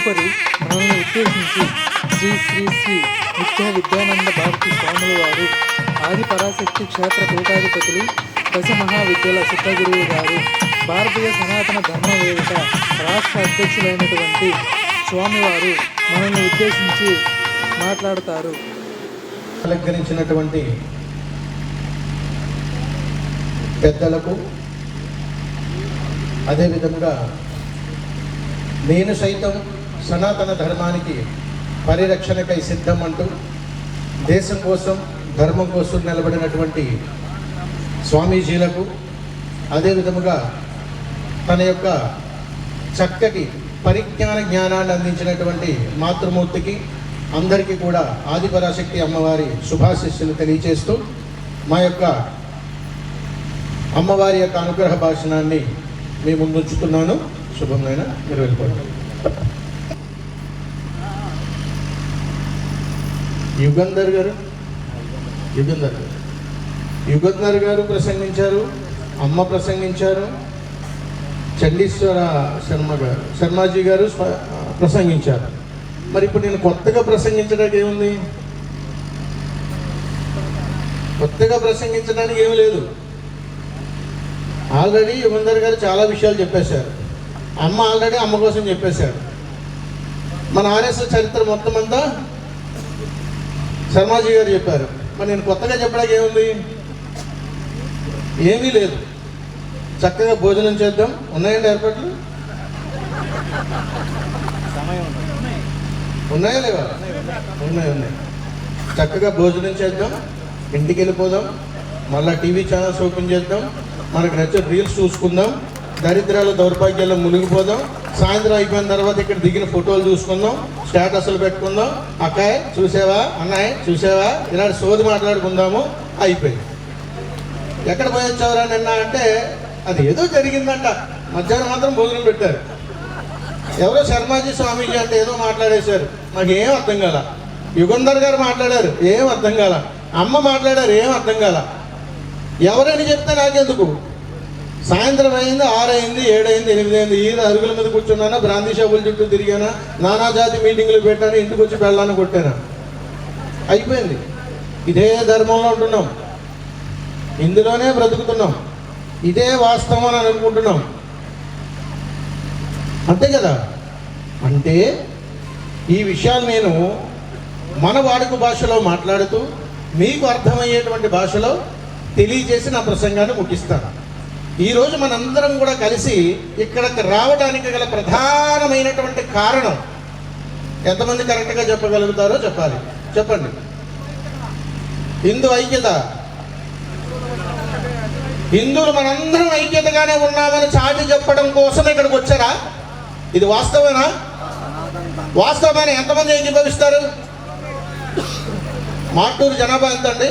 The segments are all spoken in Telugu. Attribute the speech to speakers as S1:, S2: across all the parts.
S1: తదుపరి మనల్ని ఉద్దేశించి శ్రీ శ్రీ శ్రీ నిత్య విద్యానంద భారతి స్వాముల వారు ఆది పరాశక్తి క్షేత్ర పీఠాధిపతులు దశ మహావిద్యల సిద్ధగురువు గారు భారతీయ సనాతన ధర్మ వేదిక రాష్ట్ర అధ్యక్షులైనటువంటి స్వామివారు మనల్ని ఉద్దేశించి మాట్లాడతారు.
S2: అలంకరించినటువంటి పెద్దలకు, అదేవిధంగా నేను సైతం సనాతన ధర్మానికి పరిరక్షణకై సిద్ధం అంటూ దేశం కోసం ధర్మం కోసం నిలబడినటువంటి స్వామీజీలకు, అదేవిధముగా తన యొక్క చక్కటి పరిజ్ఞాన జ్ఞానాన్ని అందించినటువంటి మాతృమూర్తికి అందరికీ కూడా ఆదిపరాశక్తి అమ్మవారి శుభాశిస్సులు తెలియచేస్తూ మా యొక్క అమ్మవారి యొక్క అనుగ్రహ భాషణాన్ని మీ ముందుంచుతున్నాను. శుభమైన మీరు వెళ్ళిపోండి. యుగంధర్ గారు ప్రసంగించారు, అమ్మ ప్రసంగించారు, చండీశ్వర శర్మాజీ గారు ప్రసంగించారు. మరి ఇప్పుడు నేను కొత్తగా ప్రసంగించడానికి ఏముంది? కొత్తగా ప్రసంగించడానికి ఏమి లేదు. ఆల్రెడీ యుగంధర్ గారు చాలా విషయాలు చెప్పేశారు. అమ్మ ఆల్రెడీ అమ్మ కోసం చెప్పేశారు. మన ఆర్ఎస్ఎస్ చరిత్ర మొత్తం అంతా శర్మాజీ గారు చెప్పారు. మరి నేను కొత్తగా చెప్పడానికి ఏముంది? ఏమీ లేదు. చక్కగా భోజనం చేద్దాం. ఉన్నాయండి ఏర్పాట్లు? ఉన్నాయా లేవా? ఉన్నాయి. చక్కగా భోజనం చేద్దాం, ఇంటికి వెళ్ళిపోదాం, మళ్ళీ టీవీ ఛానల్స్ ఓపెన్ చేద్దాం, మనకు నచ్చిన రీల్స్ చూసుకుందాం, దరిద్రాలు దౌర్భాగ్యాల్లో మునిగిపోదాం, సాయంత్రం అయిపోయిన తర్వాత ఇక్కడ దిగిన ఫోటోలు చూసుకుందాం, స్టేటస్లు పెట్టుకుందాం, అక్కాయ్ చూసావా, అన్నాయ్ చూసావా, ఇలాంటి సోది మాట్లాడుకుందాము. అయిపోయింది. ఎక్కడ పోయి వచ్చావరా నిన్న అంటే అది ఏదో జరిగిందంట. మధ్యాహ్నం మాత్రం భోజనం పెట్టారు. ఎవరో శర్మాజీ స్వామీజీ అంటే ఏదో మాట్లాడేశారు, మాకు ఏం అర్థం కాల. యుగంధర్ గారు మాట్లాడారు, ఏం అర్థం కాల. అమ్మ మాట్లాడారు, ఏం అర్థం కాల. ఎవరైనా చెప్తే నాకెందుకు? సాయంత్రం అయింది, 6 అయింది, 7 అయింది, 8 అయింది, ఈ అరుగుల మీద కూర్చున్నానా, బ్రాందీ షాపుల చుట్టూ తిరిగానా, నానాజాతి మీటింగ్లు పెట్టాను, ఇంటికి వచ్చి పెళ్ళాన్ని కొట్టానా. అయిపోయింది. ఇదే ధర్మంలో ఉంటున్నాం, ఇందులోనే బ్రతుకుతున్నాం, ఇదే వాస్తవం అని అనుకుంటున్నాం. అంతే కదా? అంటే ఈ విషయాలు నేను మన వాడుక భాషలో మాట్లాడుతూ మీకు అర్థమయ్యేటువంటి భాషలో తెలియజేసి నా ప్రసంగాన్ని ముగిస్తాను. ఈరోజు మనందరం కూడా కలిసి ఇక్కడికి రావడానికి గల ప్రధానమైనటువంటి కారణం ఎంతమంది కరెక్ట్గా చెప్పగలుగుతారో చెప్పాలి. చెప్పండి. హిందూ ఐక్యత. హిందువులు మనందరం ఐక్యతగానే ఉన్నామని చాటి చెప్పడం కోసం ఇక్కడికి వచ్చారా? ఇది వాస్తవేనా? వాస్తవమైన ఎంతమంది ఏకీభవిస్తారు? మార్టూరు జనాభా ఎంత అండి?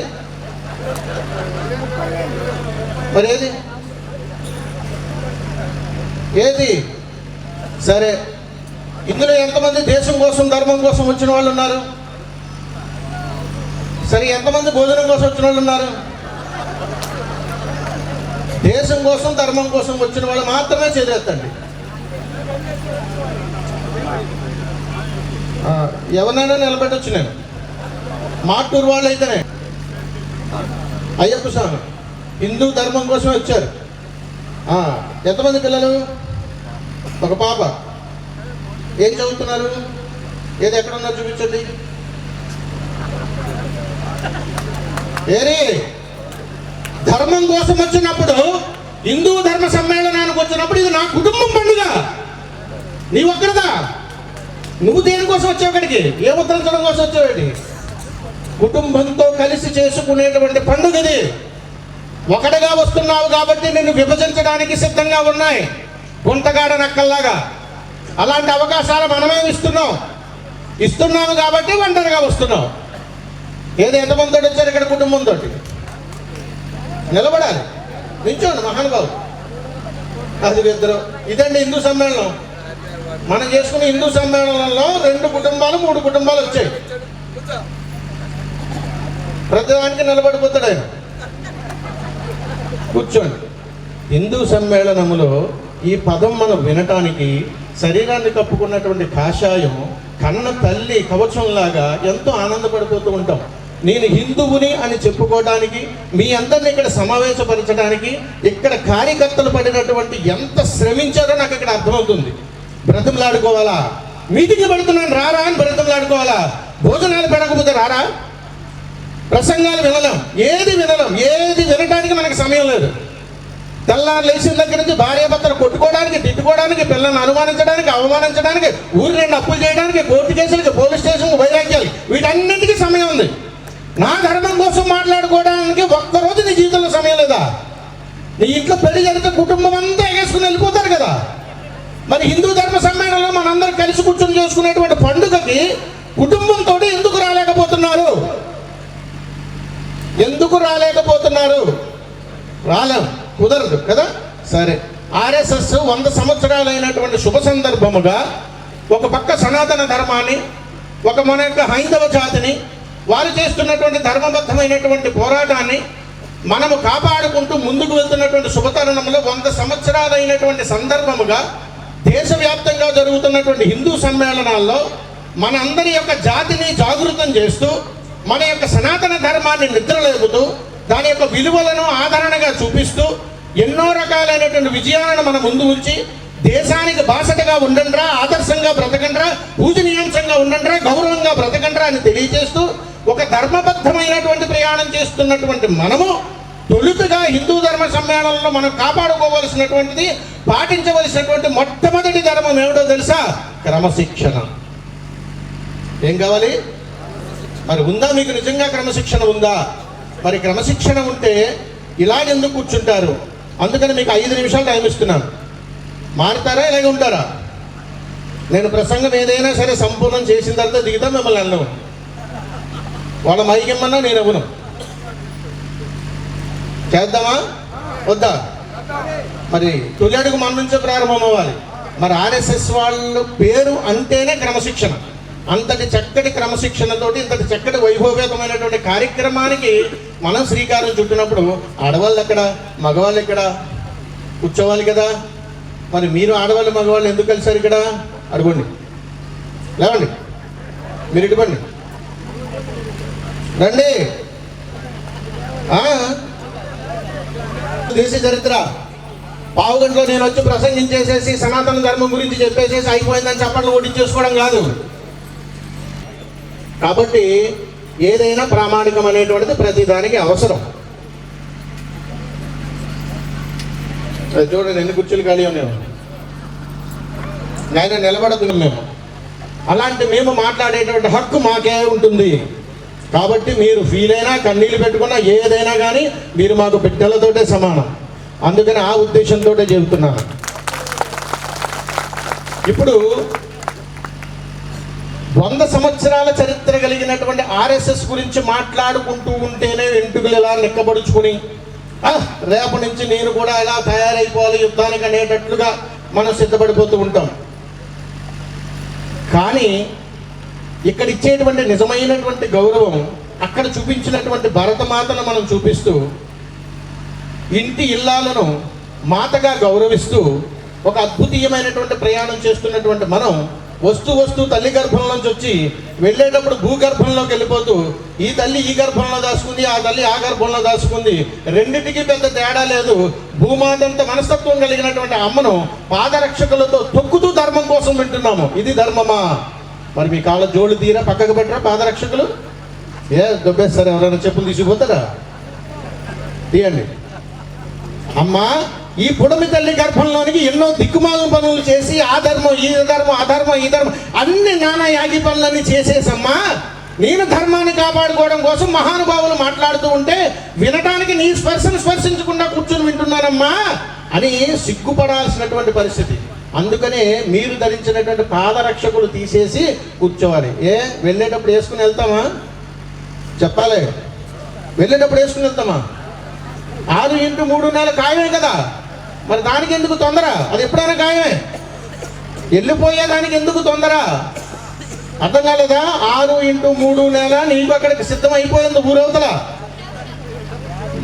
S2: మరి ఏది సరే, ఇందులో ఎంతమంది దేశం కోసం ధర్మం కోసం వచ్చిన వాళ్ళు ఉన్నారు? సరే, ఎంతమంది భోజనం కోసం వచ్చిన వాళ్ళు ఉన్నారు? దేశం కోసం ధర్మం కోసం వచ్చిన వాళ్ళు మాత్రమే చేదెత్తండి. ఎవరినైనా నిలబెట్టొచ్చు. నేను మార్టూరు వాళ్ళు అయితేనే అయ్యప్ప స్వామి హిందూ ధర్మం కోసం వచ్చారు. ఎంతమంది పిల్లలు? ఒక పాప. ఏం చదువుతున్నారు? ఏది ఎక్కడ ఉన్నారు చూపించండి. ఏరి ధర్మం కోసం వచ్చినప్పుడు, హిందూ ధర్మ సమ్మేళనానికి వచ్చినప్పుడు ఇది నా కుటుంబం పండుగ. నీ ఒక్కరిదా? నువ్వు దేనికోసం వచ్చావు ఇక్కడికి? ఏ ఉద్ధరించడం కోసం వచ్చావు? కుటుంబంతో కలిసి చేసుకునేటువంటి పండుగ ఇది. ఒకటిగా వస్తున్నావు కాబట్టి నిన్ను విభజించడానికి సిద్ధంగా ఉన్నాయి గుంటగాడ నక్కల్లాగా. అలాంటి అవకాశాలు మనమే ఇస్తున్నాము కాబట్టి ఒంటరిగా వస్తున్నావు. ఏదో ఎంతమందితో వచ్చారు ఇక్కడ? కుటుంబంతో నిలబడాలి. నిల్చోండి మహానుభావు. అది ఇద్దరు. ఇదండి హిందూ సమ్మేళనం. మనం చేసుకున్న హిందూ సమ్మేళనంలో 2 కుటుంబాలు 3 కుటుంబాలు వచ్చాయి. ప్రతిదానికి నిలబడిపోతాడు ఆయన. కూర్చోండి. హిందూ సమ్మేళనములో ఈ పదం మనం వినటానికి శరీరాన్ని కప్పుకున్నటువంటి కాషాయం కన్న తల్లి కవచంలాగా ఎంతో ఆనందపడిపోతూ ఉంటాం. నేను హిందువుని అని చెప్పుకోవడానికి, మీ అందరిని ఇక్కడ సమావేశపరచడానికి ఇక్కడ కార్యకర్తలు పడినటువంటి ఎంత శ్రమించారో నాకు ఇక్కడ అర్థమవుతుంది. బ్రతిమలాడుకోవాలా, మీటింగ్ పెడుతున్నాను రారా అని బ్రతిమలాడుకోవాలా, భోజనాలు పెడకపోతే రారా, ప్రసంగాలు వినలేం, ఏది వినడానికి మనకి సమయం లేదు. తెల్లారు లేచిన దగ్గర నుంచి భార్యాభర్తలు కొట్టుకోవడానికి, తిట్టుకోవడానికి, పిల్లల్ని అనుమానించడానికి, అవమానించడానికి, ఊరి రెండు అప్పులు చేయడానికి, కోర్టు కేసులకి, పోలీస్ స్టేషన్కి, వైరాగ్యాలు, వీటన్నింటికీ సమయం ఉంది. నా ధర్మం కోసం మాట్లాడుకోవడానికి ఒక్కరోజు నీ జీవితంలో సమయం లేదా? నీ ఇంట్లో పెళ్లి జరిగితే కుటుంబం అంతా ఎగేసుకుని వెళ్ళిపోతారు కదా. మరి హిందూ ధర్మ సమ్మేళనంలో మనందరం కలిసి కూర్చొని చేసుకునేటువంటి పండుగకి కుటుంబంతో ఎందుకు రాలేకపోతున్నారు? రాలేం, కుదరదు కదా. సరే, ఆర్ఎస్ఎస్ 100 సంవత్సరాలైనటువంటి శుభ సందర్భముగా ఒక పక్క సనాతన ధర్మాన్ని, ఒక మన యొక్క హైందవ జాతిని, వారు చేస్తున్నటువంటి ధర్మబద్ధమైనటువంటి పోరాటాన్ని మనము కాపాడుకుంటూ ముందుకు వెళ్తున్నటువంటి శుభతరుణంలో 100 సంవత్సరాలైనటువంటి సందర్భముగా దేశవ్యాప్తంగా జరుగుతున్నటువంటి హిందూ సమ్మేళనాల్లో మన అందరి యొక్క జాతిని జాగృతం చేస్తూ, మన యొక్క సనాతన ధర్మాన్ని నిద్రలేపుతూ, దాని యొక్క విలువలను ఆదరణగా చూపిస్తూ, ఎన్నో రకాలైనటువంటి విజయాలను మన ముందు ఉంచి, దేశానికి బాసటగా ఉండండిరా, ఆదర్శంగా బ్రతకండిరా, పూజనీయాంశంగా ఉండండిరా, గౌరవంగా బ్రతకండిరా అని తెలియజేస్తూ ఒక ధర్మబద్ధమైనటువంటి ప్రయాణం చేస్తున్నటువంటి మనము తొలుతగా హిందూ ధర్మ సమ్మేళనంలో మనం కాపాడుకోవలసినటువంటిది, పాటించవలసినటువంటి మొట్టమొదటి ధర్మం ఏమిటో తెలుసా? క్రమశిక్షణ. ఏం కావాలి? మరి ఉందా మీకు? నిజంగా క్రమశిక్షణ ఉందా? మరి క్రమశిక్షణ ఉంటే ఇలాగెందుకు కూర్చుంటారు? అందుకని మీకు 5 నిమిషాలు టైం ఇస్తున్నాను. మారుతారా, ఇలాగే ఉంటారా? నేను ప్రసంగం ఏదైనా సరే సంపూర్ణం చేసిన తర్వాత దిగుతా, మిమ్మల్ని అన్నము. వాళ్ళ మైకి ఇమ్మన్నా నేను ఇవ్వను. చేద్దామా వద్దా? మరి తొలి అడుగు మన నుంచే ప్రారంభం అవ్వాలి. మరి ఆర్ఎస్ఎస్ వాళ్ళు పేరు అంటేనే క్రమశిక్షణ. అంతటి చక్కటి క్రమశిక్షణతోటి, ఇంతటి చక్కటి వైభవపేతమైనటువంటి కార్యక్రమానికి మనం శ్రీకారం చుట్టినప్పుడు ఆడవాళ్ళు ఎక్కడ, మగవాళ్ళు ఎక్కడ కూర్చోవాలి కదా. మరి మీరు ఆడవాళ్ళు మగవాళ్ళు ఎందుకు కలిసారు ఇక్కడ? అడుగుండి, లేవండి, మీరు ఇటుపండి, రండి. దేశ చరిత్ర పావు గంటలో నేను వచ్చి ప్రసంగించేసేసి సనాతన ధర్మం గురించి చెప్పేసేసి అయిపోయిందని చప్పట్లు ఓడించేసుకోవడం కాదు. కాబట్టి ఏదైనా ప్రామాణికం అనేటువంటిది ప్రతిదానికి అవసరం. చూడండి ఎన్ని కుర్చీలు ఖాళీ ఉన్నాము. ఆయన నిలబడదు. అలాంటి మేము మాట్లాడేటువంటి హక్కు మాకే ఉంటుంది. కాబట్టి మీరు ఫీల్ అయినా, కన్నీళ్ళు పెట్టుకున్నా, ఏదైనా కానీ మీరు మాకు బిడ్డలతోటే సమానం. అందుకని ఆ ఉద్దేశంతో చెబుతున్నాను. ఇప్పుడు 100 సంవత్సరాల చరిత్ర కలిగినటువంటి ఆర్ఎస్ఎస్ గురించి మాట్లాడుకుంటూ ఉంటేనే వెంట్రుకలు ఇలా లెక్కబడుచుకుని రేపటి నుంచి నేను కూడా ఇలా తయారైపోవాలి యుద్ధానికి అనేటట్లుగా మనం సిద్ధపడిపోతూ ఉంటాం. కానీ ఇక్కడ ఇచ్చేటువంటి నిజమైనటువంటి గౌరవం, అక్కడ చూపించినటువంటి భరతమాతను మనం చూపిస్తూ, ఇంటి ఇల్లాలను మాతగా గౌరవిస్తూ ఒక అద్భుతీయమైనటువంటి ప్రయాణం చేస్తున్నటువంటి మనం వస్తూ తల్లి గర్భంలోంచి వచ్చి వెళ్ళేటప్పుడు భూగర్భంలోకి వెళ్ళిపోతూ, ఈ తల్లి ఈ గర్భంలో దాచుకుంది, ఆ తల్లి ఆ గర్భంలో దాచుకుంది, రెండింటికి పెద్ద తేడా లేదు. భూమాతంత మనస్తత్వం కలిగినటువంటి అమ్మను పాదరక్షకులతో తొక్కుతూ ధర్మం కోసం వింటున్నాము. ఇది ధర్మమా? మరి మీ కాళ్ళ జోళ్ళు తీరా పక్కకు పెట్టరా పాదరక్షకులు? దొబ్బేస్తారు, ఎవరైనా చెప్పులు తీసిపోతారా? తీయండి. అమ్మా, ఈ పుడమి తల్లి గర్భంలోనికి ఎన్నో దిక్కుమాల పనులు చేసి ఆ ధర్మం ఈ ధర్మం ఈ ధర్మం అన్ని నానా యాగి పనులన్నీ చేసేసమ్మా, నేను ధర్మాన్ని కాపాడుకోవడం కోసం మహానుభావులు మాట్లాడుతూ ఉంటే వినటానికి నీ స్పర్శను స్పర్శించకుండా కూర్చొని వింటున్నానమ్మా అని సిగ్గుపడాల్సినటువంటి పరిస్థితి. అందుకనే మీరు ధరించినటువంటి పాదరక్షకులు తీసేసి కూర్చోవాలి. వెళ్ళేటప్పుడు వేసుకుని వెళ్తామా? చెప్పాలి. వెళ్ళేటప్పుడు వేసుకుని వెళ్తామా? 6x3 నెలల ఖాయమే కదా. మరి దానికి ఎందుకు తొందర? అది ఎప్పుడైనా ఖాయమే. వెళ్ళిపోయేదానికి ఎందుకు తొందర? అర్థం కాలేదా? 6x3 నెల నీకు అక్కడికి సిద్ధమైపోయింది ఊరవతల.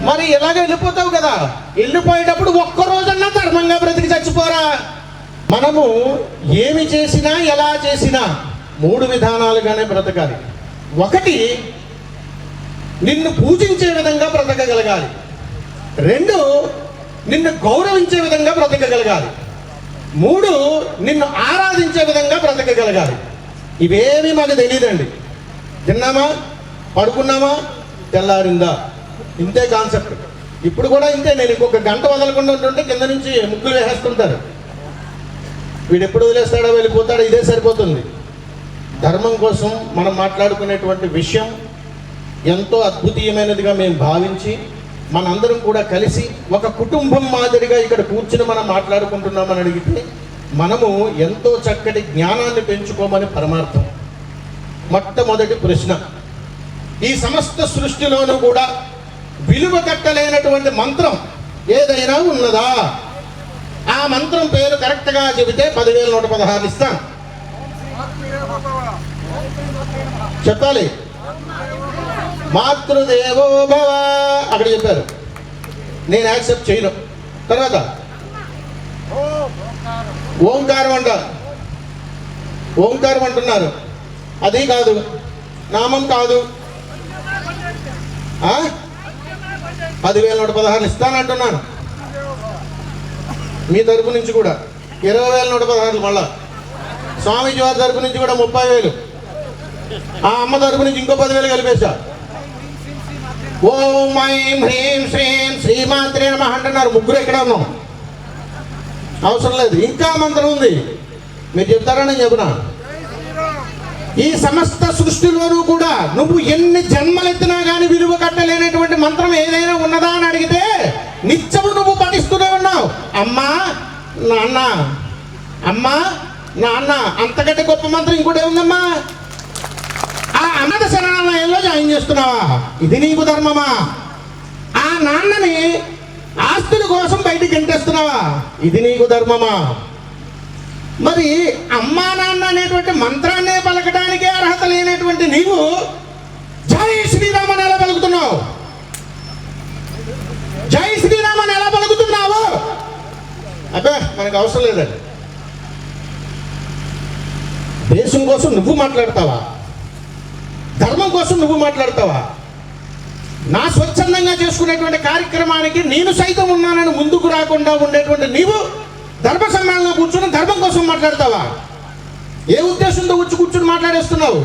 S2: మరి ఎలాగ వెళ్ళిపోతావు కదా. వెళ్ళిపోయేటప్పుడు ఒక్కరోజన్నా ధర్మంగా బ్రతికి చచ్చిపోరా. మనము ఏమి చేసినా ఎలా చేసినా 3 విధానాలుగానే బ్రతకాలి. ఒకటి, నిన్ను పూజించే విధంగా బ్రతకగలగాలి. 2, నిన్ను గౌరవించే విధంగా బ్రతకగలగాలి. 3, నిన్ను ఆరాధించే విధంగా బ్రతకగలగాలి. ఇవేమి మాకు తెలియదండి. తిన్నామా, పడుకున్నామా, తెల్లారిందా, ఇంతే కాన్సెప్ట్. ఇప్పుడు కూడా ఇంతే. నేను ఇంకొక గంట వదలకుండా ఉంటుంటే కింద నుంచి ముగ్గులు వేసేస్తుంటారు. వీడు ఎప్పుడు వదిలేస్తాడో వెళ్ళిపోతాడో, ఇదే సరిపోతుంది. ధర్మం కోసం మనం మాట్లాడుకునేటువంటి విషయం ఎంతో అద్భుతీయమైనదిగా మేము భావించి మనందరం కూడా కలిసి ఒక కుటుంబం మాదిరిగా ఇక్కడ కూర్చుని మనం మాట్లాడుకుంటున్నామని అడిగితే మనము ఎంతో చక్కటి జ్ఞానాన్ని పెంచుకోమని పరమార్థం. మొట్టమొదటి ప్రశ్న, ఈ సమస్త సృష్టిలోనూ కూడా విలువ కట్టలేనటువంటి మంత్రం ఏదైనా ఉన్నదా? ఆ మంత్రం పేరు కరెక్ట్గా చెబితే 10,116 ఇస్తాను. చెప్పాలి. మాతృదేవో భవ అక్కడ చెప్పారు, నేను యాక్సెప్ట్ చేయను. తర్వాత ఓంకారం అంటారు. ఓంకారం అంటున్నారు, అది కాదు, నామం కాదు. 10,116 ఇస్తానంటున్నాను. మీ తరపు నుంచి కూడా 20,116 మళ్ళా స్వామీజీ వారి తరపు నుంచి కూడా 30,000. ఆ అమ్మ తరపు నుంచి ఇంకో 10,000 కలిపేశా. ఓం ఐం హ్రీం శ్రీం శ్రీమాత్రే నమః అంటున్నారు. ముగ్గురు ఎక్కడ ఉన్నాం, అవసరం లేదు. ఇంకా మంత్రం ఉంది, మీరు చెప్తారా నేను చెబునా? ఈ సమస్త సృష్టిలోనూ కూడా నువ్వు ఎన్ని జన్మలెత్తినా కానీ విలువ కట్టలేనటువంటి మంత్రం ఏదైనా ఉన్నదా అని అడిగితే నిత్యము నువ్వు పఠిస్తూనే ఉన్నావు. అమ్మా నాన్న, అమ్మా నాన్న, అంతకంటే గొప్ప మంత్రం ఇంకోటి ఏముందమ్మా? ఆ అనాథ శరణాలయంలో జాయిన్ చేస్తున్నావా? ఇది నీకు ధర్మమా? ఆ నాన్నని ఆస్తుల కోసం బయటికి గెంటేస్తున్నావా? ఇది నీకు ధర్మమా? మరి అమ్మా నాన్న అనేటువంటి మంత్రాన్నే పలకడానికే అర్హత లేనటువంటి నీవు జై శ్రీరామ్ అని ఎలా పలుకుతున్నావు? జై శ్రీరామ్ అని ఎలా పలుకుతున్నావు? అబ్బే మనకు అవసరం లేదండి. దేశం కోసం నువ్వు మాట్లాడతావా? ధర్మం కోసం నువ్వు మాట్లాడతావా? నా స్వచ్ఛందంగా చేసుకునేటువంటి కార్యక్రమానికి నేను సైతం ఉన్నానని ముందుకు రాకుండా ఉండేటువంటి నీవు ధర్మ సమ్మేళనంలో కూర్చొని ధర్మం కోసం మాట్లాడతావా? ఏ ఉద్దేశంతో వచ్చి కూర్చొని మాట్లాడేస్తున్నావు?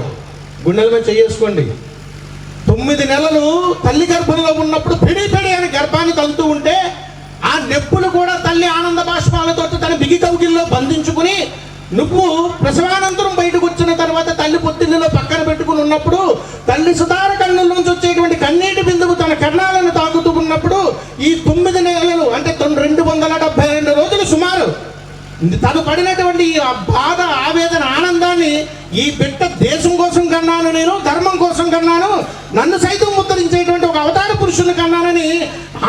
S2: గుండెల మీద చేసుకోండి. 9 నెలలు తల్లి గర్భంలో ఉన్నప్పుడు పెడి పెడి అని గర్భాన్ని తలుతూ ఉంటే ఆ నెప్పులు కూడా తల్లి ఆనంద బాష్పాలతో తన బిగి కౌగిల్లో బంధించుకుని నువ్వు ప్రసవానంతరం బయటకు వచ్చిన తర్వాత తల్లి పొత్తిళ్ళలో పక్కన పెట్టుకుని ఉన్నప్పుడు తల్లి సుతార కన్నుల నుంచి వచ్చేటువంటి కన్నీటి బిందువు తన కర్ణాలను తాగుతూ ఉన్నప్పుడు ఈ 9 నెలలు అంటే 272 రోజులు సుమారు తను పడినటువంటి ఈ బాధ, ఆవేదన, ఆనందాన్ని ఈ బిడ్డ దేశం కోసం కన్నాను, నేను ధర్మం కోసం కన్నాను, నన్ను సైతం ముద్రించేటువంటి ఒక అవతార పురుషుని కన్నానని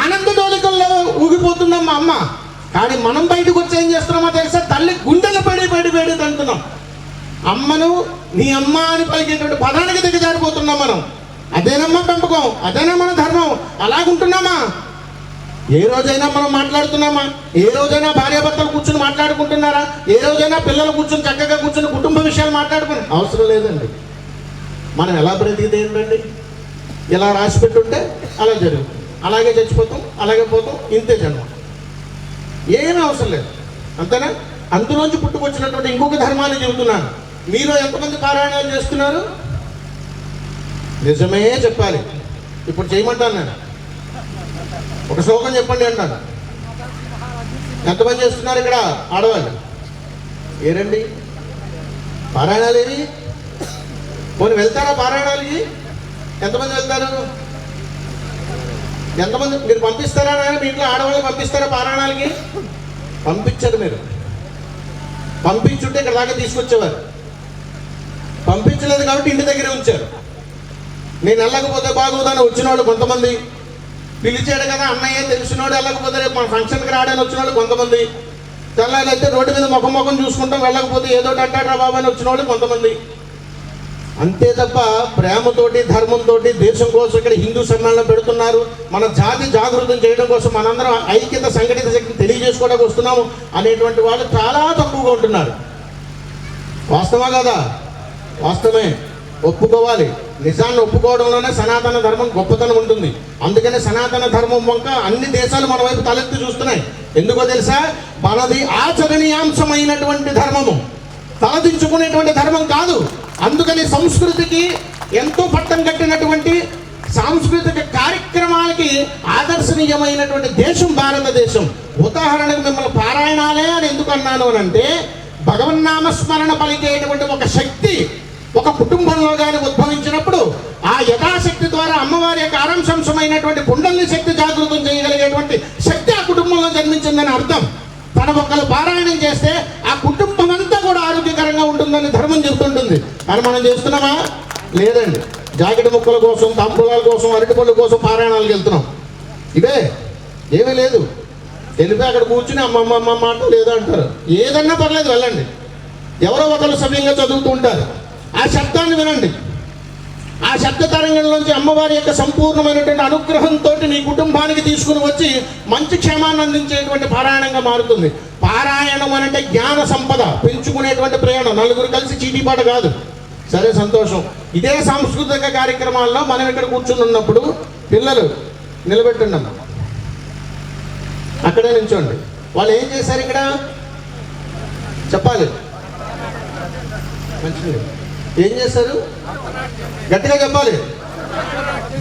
S2: ఆనంద డోలికల్లో ఊగిపోతుందమ్మా అమ్మ. కానీ మనం బయటకు వచ్చి ఏం చేస్తున్నామో తెలుసా? తల్లి గుండెలు పడి తంటున్నాం. అమ్మను నీ అమ్మ అని పలికేటువంటి పదానికి దిగజారిపోతున్నాం మనం. అదేనమ్మా పెంపకం, అదేనా మన ధర్మం? అలాగుంటున్నామా? ఏ రోజైనా మనం మాట్లాడుతున్నామా? ఏ రోజైనా భార్యాభర్తలు కూర్చొని మాట్లాడుకుంటున్నారా? ఏ రోజైనా పిల్లలు కూర్చొని చక్కగా కూర్చొని కుటుంబ విషయాలు మాట్లాడుకుని అవసరం లేదండి. మనం ఎలా బ్రతికితే ఏంటండి? ఇలా రాసి పెట్టుంటే అలా జరుగుతుంది, అలాగే చచ్చిపోతాం, అలాగే పోతాం, ఇంతే జన్మ. ఏమీ అవసరం లేదు, అంతేనా? అందులోంచి పుట్టుకొచ్చినటువంటి ఇంకొక ధర్మాన్ని చెబుతున్నాను. మీలో ఎంతమంది పారాయణాలు చేస్తున్నారు? నిజమే చెప్పాలి. ఇప్పుడు చేయమంటాను నేను. ఒక శ్లోకం చెప్పండి అంటాను. ఎంతమంది చేస్తున్నారు ఇక్కడ ఆడవాళ్ళు? ఏరండి పారాయణాలు ఏవి? పోనీ వెళ్తారా పారాయణాలకి? ఎంతమంది వెళ్తారు? ఎంతమంది మీరు పంపిస్తారా? మీ ఇంట్లో ఆడవాళ్ళు పంపిస్తారా పారాయణాలకి? పంపించరు. మీరు పంపించుంటే ఇక్కడ దాకా తీసుకొచ్చేవారు. పంపించలేదు కాబట్టి ఇంటి దగ్గరే ఉంచారు. నేను వెళ్ళకపోతే బాగోదని వచ్చిన వాళ్ళు కొంతమంది, పిలిచాడు కదా అన్నయ్య తెలిసినోడు వెళ్ళకపోతే రేపు మన ఫంక్షన్కి రావడానికి వచ్చిన వాళ్ళు కొంతమంది, తెల్లారైతే రోడ్డు మీద ముఖం చూసుకుంటాం, వెళ్ళకపోతే ఏదో అంటాడు రా బాబు అని వచ్చిన వాళ్ళు కొంతమంది. అంతే తప్ప ప్రేమతోటి ధర్మంతో దేశం కోసం ఇక్కడ హిందూ సమ్మేళనం పెడుతున్నారు, మన జాతి జాగృతం చేయడం కోసం మనందరం ఐక్యత సంఘటిత శక్తిని తెలియజేసుకోవడానికి వస్తున్నాము అనేటువంటి వాళ్ళు చాలా తక్కువగా ఉంటున్నారు. వాస్తవా కదా? వాస్తవమే, ఒప్పుకోవాలి. నిజాన్ని ఒప్పుకోవడంలోనే సనాతన ధర్మం గొప్పతనం ఉంటుంది. అందుకనే సనాతన ధర్మం వంక అన్ని దేశాలు మన వైపు తలెత్తి చూస్తున్నాయి. ఎందుకో తెలుసా? మనది ఆచరణీయాంశమైనటువంటి ధర్మము, తలదించుకునేటువంటి ధర్మం కాదు. అందుకని సంస్కృతికి ఎంతో పట్టం కట్టినటువంటి సాంస్కృతిక కార్యక్రమాలకి ఆదర్శనీయమైనటువంటి దేశం భారతదేశం. ఉదాహరణకు మిమ్మల్ని పారాయణాలే అని ఎందుకు అన్నాను అని అంటే, భగవన్నామస్మరణ పలికేటువంటి ఒక శక్తి ఒక కుటుంబంలో కానీ ఉద్భవించినప్పుడు ఆ యథాశక్తి ద్వారా అమ్మవారి యొక్క ఆరంశంశమైనటువంటి కుండలిని శక్తి జాగృతం చేయగలిగేటువంటి శక్తి ఆ కుటుంబంలో జన్మించిందని అర్థం. తన ఒక్కరు పారాయణం చేస్తే ఆ కుటుంబం అంతా కూడా ఆరోగ్యకరంగా ఉంటుందని ధర్మం చెబుతుంటుంది. కానీ మనం చేస్తున్నామా? లేదండి. జాకెట్ ముక్కల కోసం, తాంబూలాల కోసం, అరటిపళ్ళ కోసం పారాయణాలకు వెళ్తున్నాం. ఇవే ఏమీ లేదు. వెళ్ళిపోయి అక్కడ కూర్చుని అమ్మమ్మ మాట లేదా అంటారు. ఏదన్నా పర్లేదు, వెళ్ళండి. ఎవరో ఒకరు సవ్యంగా చదువుతూ ఉంటారు. ఆ శబ్దాన్ని వినండి. ఆ శబ్ద తరంగంలోంచి అమ్మవారి యొక్క సంపూర్ణమైనటువంటి అనుగ్రహంతో నీ కుటుంబానికి తీసుకుని వచ్చి మంచి క్షేమాన్ని అందించేటువంటి పారాయణంగా మారుతుంది. పారాయణం అంటే జ్ఞాన సంపద పెంచుకునేటువంటి ప్రయాణం. నలుగురు కలిసి చీటీపాట కాదు. సరే, సంతోషం. ఇదే సాంస్కృతిక కార్యక్రమాల్లో మనం ఇక్కడ కూర్చుని ఉన్నప్పుడు పిల్లలు నిలబెట్టున్నాం, అక్కడే నిల్చోండి. వాళ్ళు ఏం చేశారు ఇక్కడ చెప్పాలి. మంచిది. ఏం చేశారు? గట్టిగా చెప్పాలి.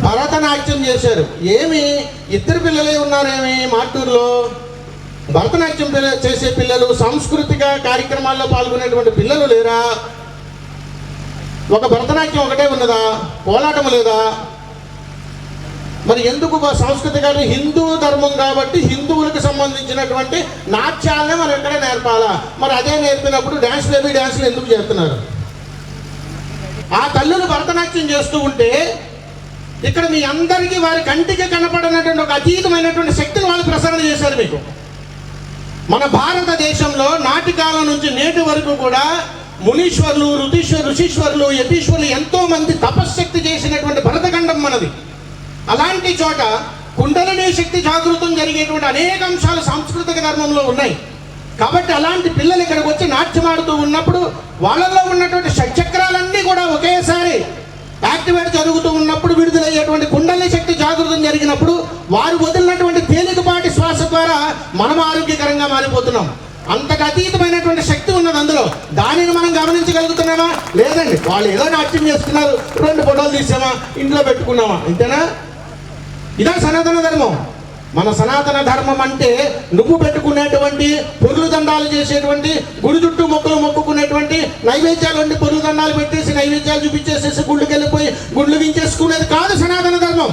S2: భరతనాట్యం చేశారు. ఏమి ఇద్దరు పిల్లలే ఉన్నారేమి మాటూరులో? భరతనాట్యం చేసే పిల్లలు, సాంస్కృతిక కార్యక్రమాల్లో పాల్గొనేటువంటి పిల్లలు లేరా? ఒక భరతనాట్యం ఒకటే ఉన్నదా? కోలాటం లేదా? మరి ఎందుకు సంస్కృతి గారు? హిందూ ధర్మం కాబట్టి హిందువులకు సంబంధించినటువంటి నాట్యాలనే మనం ఎక్కడ నేర్పాలా? మరి అదే నేర్పినప్పుడు డ్యాన్స్ బేబీ డ్యాన్స్లు ఎందుకు చేస్తున్నారు? ఆ తల్లులు భరతనాట్యం చేస్తూ ఉంటే ఇక్కడ మీ అందరికీ వారి కంటికి కనపడినటువంటి ఒక అతీతమైనటువంటి శక్తిని వాళ్ళు ప్రసరణ చేశారు మీకు. మన భారతదేశంలో నాటి కాలం నుంచి నేటి వరకు కూడా మునీశ్వరులు, ఋషీశ్వరులు, యతీశ్వరులు ఎంతో మంది తపశ్శక్తి చేసినటువంటి భరతఖండం మనది. అలాంటి చోట కుండలిని శక్తి జాగృతం జరిగేటువంటి అనేక అంశాలు సాంస్కృతిక ధర్మంలో ఉన్నాయి. కాబట్టి అలాంటి పిల్లలు ఇక్కడికి వచ్చి నాట్యమాడుతూ ఉన్నప్పుడు వాళ్ళల్లో ఉన్నటువంటి షట్చక్రాలన్నీ కూడా ఒకేసారి యాక్టివేట్ జరుగుతూ ఉన్నప్పుడు విడుదలయ్యేటువంటి కుండలిని శక్తి జాగృతం జరిగినప్పుడు వారు వదిలినటువంటి తేలికపాటి శ్వాస ద్వారా మనం ఆరోగ్యకరంగా మారిపోతున్నాం. అంతకు అతీతమైనటువంటి శక్తి ఉన్నది అందులో. దానిని మనం గమనించగలుగుతున్నామా? లేదండి. వాళ్ళు ఏదో నాట్యం చేస్తున్నారు, 2 ఫోటోలు తీసామా, ఇంట్లో పెట్టుకున్నామా, ఇంతేనా? ఇదా సనాతన ధర్మం? మన సనాతన ధర్మం అంటే నువ్వు పెట్టుకునేటువంటి పొర్లు దండాలు చేసేటువంటి, గుడి చుట్టూ మొక్కలు మొక్కుకునేటువంటి, నైవేద్యాలు వండి పొర్లు దండాలు పెట్టేసి నైవేద్యాలు చూపించేసేసి గుళ్ళకి వెళ్ళిపోయి గుళ్ళు వించేసుకునేది కాదు సనాతన ధర్మం.